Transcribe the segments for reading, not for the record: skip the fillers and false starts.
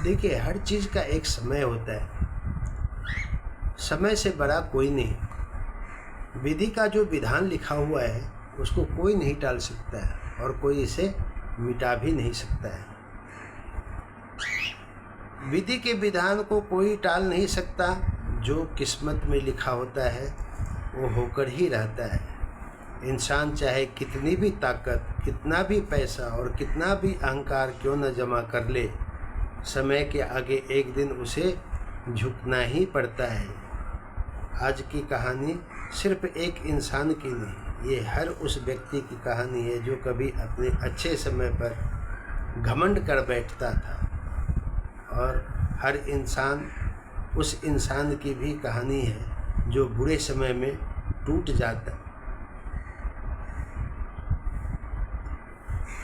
देखिए, हर चीज़ का एक समय होता है। समय से बड़ा कोई नहीं। विधि का जो विधान लिखा हुआ है उसको कोई नहीं टाल सकता है और कोई इसे मिटा भी नहीं सकता है। विधि के विधान को कोई टाल नहीं सकता। जो किस्मत में लिखा होता है वो होकर ही रहता है। इंसान चाहे कितनी भी ताकत, कितना भी पैसा और कितना भी अहंकार क्यों न जमा कर ले, समय के आगे एक दिन उसे झुकना ही पड़ता है। आज की कहानी सिर्फ एक इंसान की नहीं, ये हर उस व्यक्ति की कहानी है जो कभी अपने अच्छे समय पर घमंड कर बैठता था। और हर इंसान उस इंसान की भी कहानी है जो बुरे समय में टूट जाता।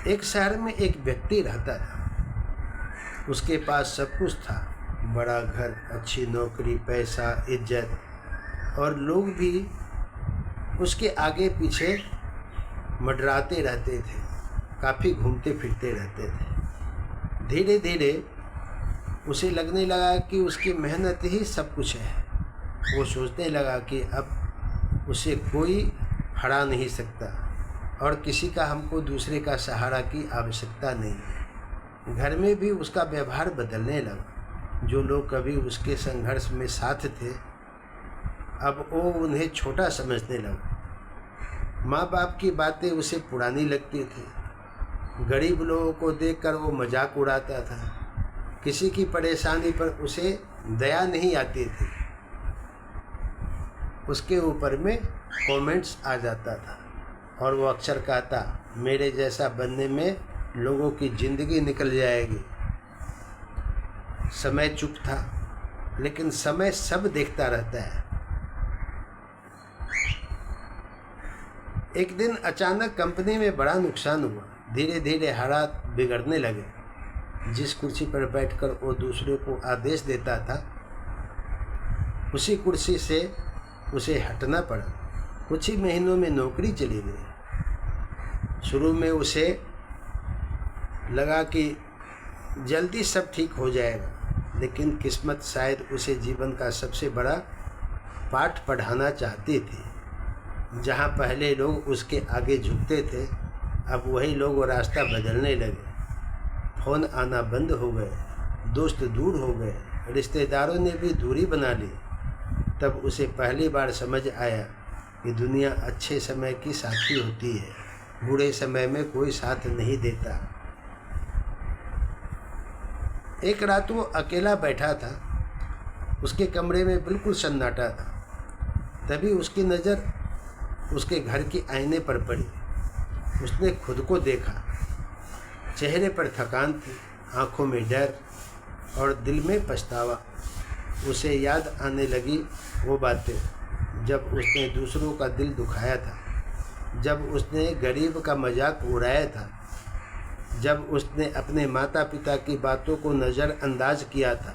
एक शहर में एक व्यक्ति रहता था। उसके पास सब कुछ था, बड़ा घर, अच्छी नौकरी, पैसा, इज्जत, और लोग भी उसके आगे पीछे मंडराते रहते थे, काफ़ी घूमते फिरते रहते थे। धीरे धीरे उसे लगने लगा कि उसकी मेहनत ही सब कुछ है। वो सोचने लगा कि अब उसे कोई हरा नहीं सकता और किसी का हमको दूसरे का सहारा की आवश्यकता नहीं है। घर में भी उसका व्यवहार बदलने लगा। जो लोग कभी उसके संघर्ष में साथ थे, अब वो उन्हें छोटा समझने लगा। माँ बाप की बातें उसे पुरानी लगती थी। गरीब लोगों को देखकर वो मजाक उड़ाता था। किसी की परेशानी पर उसे दया नहीं आती थी। उसके ऊपर में कमेंट्स आ जाता था और वो अक्सर कहता, मेरे जैसा बनने में लोगों की ज़िंदगी निकल जाएगी। समय चुप था, लेकिन समय सब देखता रहता है। एक दिन अचानक कंपनी में बड़ा नुकसान हुआ। धीरे धीरे हालात बिगड़ने लगे। जिस कुर्सी पर बैठकर वो दूसरे को आदेश देता था, उसी कुर्सी से उसे हटना पड़ा। कुछ ही महीनों में नौकरी चली गई। शुरू में उसे लगा कि जल्दी सब ठीक हो जाएगा, लेकिन किस्मत शायद उसे जीवन का सबसे बड़ा पाठ पढ़ाना चाहती थी। जहाँ पहले लोग उसके आगे झुकते थे, अब वही लोग वो रास्ता बदलने लगे। फ़ोन आना बंद हो गए, दोस्त दूर हो गए, रिश्तेदारों ने भी दूरी बना ली। तब उसे पहली बार समझ आया कि दुनिया अच्छे समय की साथी होती है, बुरे समय में कोई साथ नहीं देता। एक रात वो अकेला बैठा था। उसके कमरे में बिल्कुल सन्नाटा था। तभी उसकी नज़र उसके घर के आईने पर पड़ी। उसने खुद को देखा। चेहरे पर थकान थी, आंखों में डर और दिल में पछतावा। उसे याद आने लगी वो बातें जब उसने दूसरों का दिल दुखाया था, जब उसने गरीब का मजाक उड़ाया था, जब उसने अपने माता पिता की बातों को नज़रअंदाज किया था।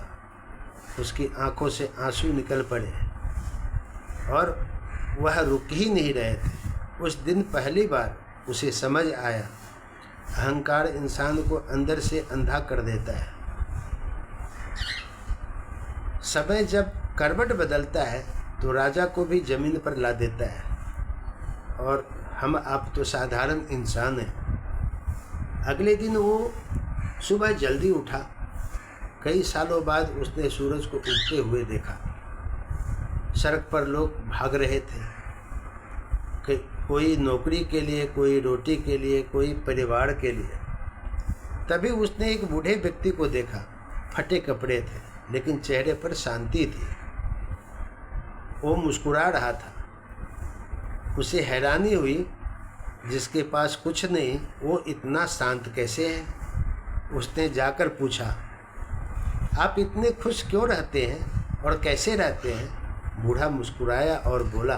उसकी आंखों से आंसू निकल पड़े और वह रुक ही नहीं रहे थे। उस दिन पहली बार उसे समझ आया, अहंकार इंसान को अंदर से अंधा कर देता है। समय जब करवट बदलता है तो राजा को भी जमीन पर ला देता है। और हम आप तो साधारण इंसान हैं। अगले दिन वो सुबह जल्दी उठा। कई सालों बाद उसने सूरज को उगते हुए देखा। सड़क पर लोग भाग रहे थे, कोई नौकरी के लिए, कोई रोटी के लिए, कोई परिवार के लिए। तभी उसने एक बूढ़े व्यक्ति को देखा। फटे कपड़े थे, लेकिन चेहरे पर शांति थी। वो मुस्कुरा रहा था। उसे हैरानी हुई, जिसके पास कुछ नहीं वो इतना शांत कैसे है। उसने जाकर पूछा, आप इतने खुश क्यों रहते हैं और कैसे रहते हैं? बूढ़ा मुस्कुराया और बोला,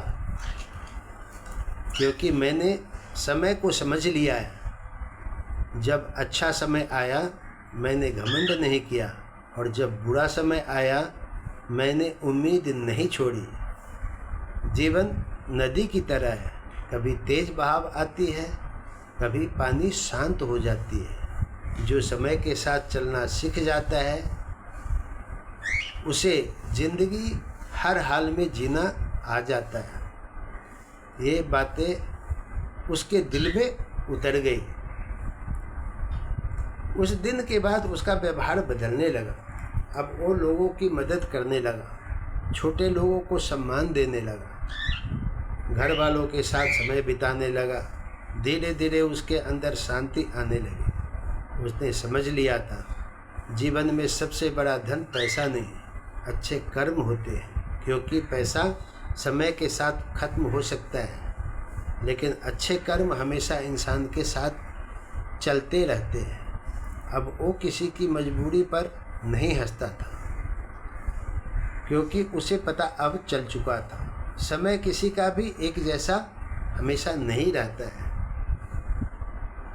क्योंकि मैंने समय को समझ लिया है। जब अच्छा समय आया मैंने घमंड नहीं किया, और जब बुरा समय आया मैंने उम्मीद नहीं छोड़ी। जीवन नदी की तरह है, कभी तेज बहाव आती है, कभी पानी शांत हो जाती है। जो समय के साथ चलना सीख जाता है उसे ज़िंदगी हर हाल में जीना आ जाता है। ये बातें उसके दिल में उतर गई। उस दिन के बाद उसका व्यवहार बदलने लगा। अब वो लोगों की मदद करने लगा, छोटे लोगों को सम्मान देने लगा, घर वालों के साथ समय बिताने लगा। धीरे धीरे उसके अंदर शांति आने लगी। उसने समझ लिया था जीवन में सबसे बड़ा धन पैसा नहीं, अच्छे कर्म होते हैं। क्योंकि पैसा समय के साथ खत्म हो सकता है, लेकिन अच्छे कर्म हमेशा इंसान के साथ चलते रहते हैं। अब वो किसी की मजबूरी पर नहीं हंसता था, क्योंकि उसे पता अब चल चुका था समय किसी का भी एक जैसा हमेशा नहीं रहता है।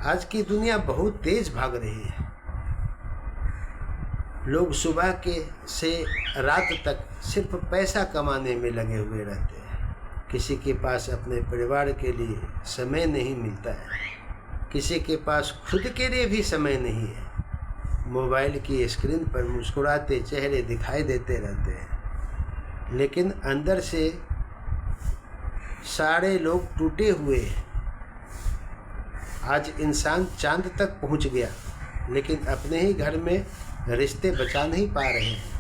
आज की दुनिया बहुत तेज भाग रही है। लोग सुबह के से रात तक सिर्फ पैसा कमाने में लगे हुए रहते हैं। किसी के पास अपने परिवार के लिए समय नहीं मिलता है, किसी के पास खुद के लिए भी समय नहीं है। मोबाइल की स्क्रीन पर मुस्कुराते चेहरे दिखाई देते रहते हैं, लेकिन अंदर से सारे लोग टूटे हुए हैं। आज इंसान चांद तक पहुंच गया, लेकिन अपने ही घर में रिश्ते बचा नहीं पा रहे हैं।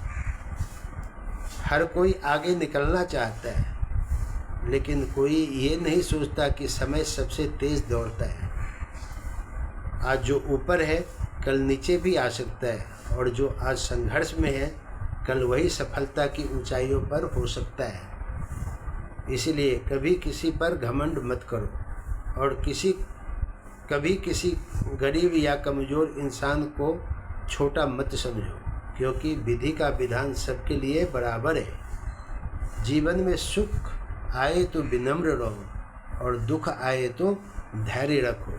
हर कोई आगे निकलना चाहता है, लेकिन कोई ये नहीं सोचता कि समय सबसे तेज दौड़ता है। आज जो ऊपर है कल नीचे भी आ सकता है, और जो आज संघर्ष में है कल वही सफलता की ऊंचाइयों पर हो सकता है। इसलिए कभी किसी पर घमंड मत करो, और कभी किसी गरीब या कमज़ोर इंसान को छोटा मत समझो, क्योंकि विधि का विधान सबके लिए बराबर है। जीवन में सुख आए तो विनम्र रहो, और दुख आए तो धैर्य रखो,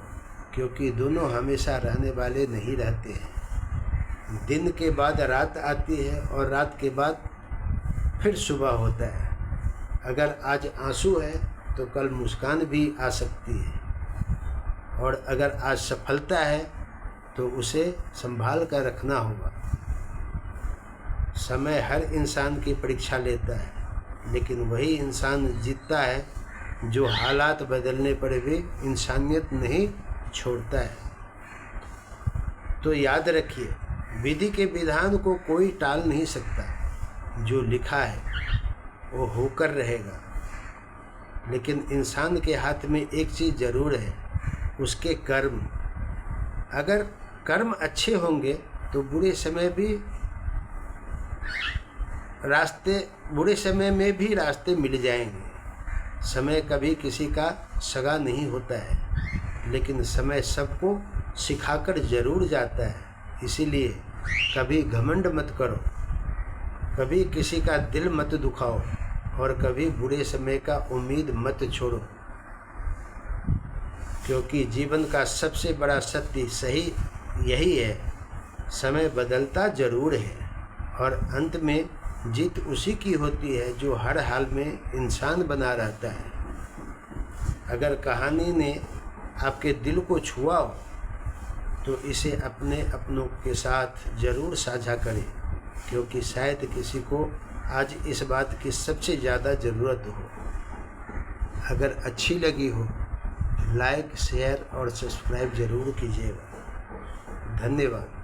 क्योंकि दोनों हमेशा रहने वाले नहीं रहते हैं। दिन के बाद रात आती है, और रात के बाद फिर सुबह होता है। अगर आज आंसू है तो कल मुस्कान भी आ सकती है, और अगर आज सफलता है तो उसे संभाल कर रखना होगा। समय हर इंसान की परीक्षा लेता है, लेकिन वही इंसान जीतता है जो हालात बदलने पर भी इंसानियत नहीं छोड़ता है। तो याद रखिए, विधि के विधान को कोई टाल नहीं सकता। जो लिखा है वो होकर रहेगा। लेकिन इंसान के हाथ में एक चीज़ ज़रूर है, उसके कर्म। अगर कर्म अच्छे होंगे तो बुरे समय में भी रास्ते मिल जाएंगे। समय कभी किसी का सगा नहीं होता है, लेकिन समय सबको सिखाकर ज़रूर जाता है। इसीलिए कभी घमंड मत करो, कभी किसी का दिल मत दुखाओ, और कभी बुरे समय का उम्मीद मत छोड़ो, क्योंकि जीवन का सबसे बड़ा सत्य सही यही है, समय बदलता ज़रूर है, और अंत में जीत उसी की होती है जो हर हाल में इंसान बना रहता है। अगर कहानी ने आपके दिल को छुआ हो तो इसे अपने अपनों के साथ ज़रूर साझा करें, क्योंकि शायद किसी को आज इस बात की सबसे ज़्यादा ज़रूरत हो। अगर अच्छी लगी हो लाइक, शेयर और सब्सक्राइब ज़रूर कीजिएगा। धन्यवाद।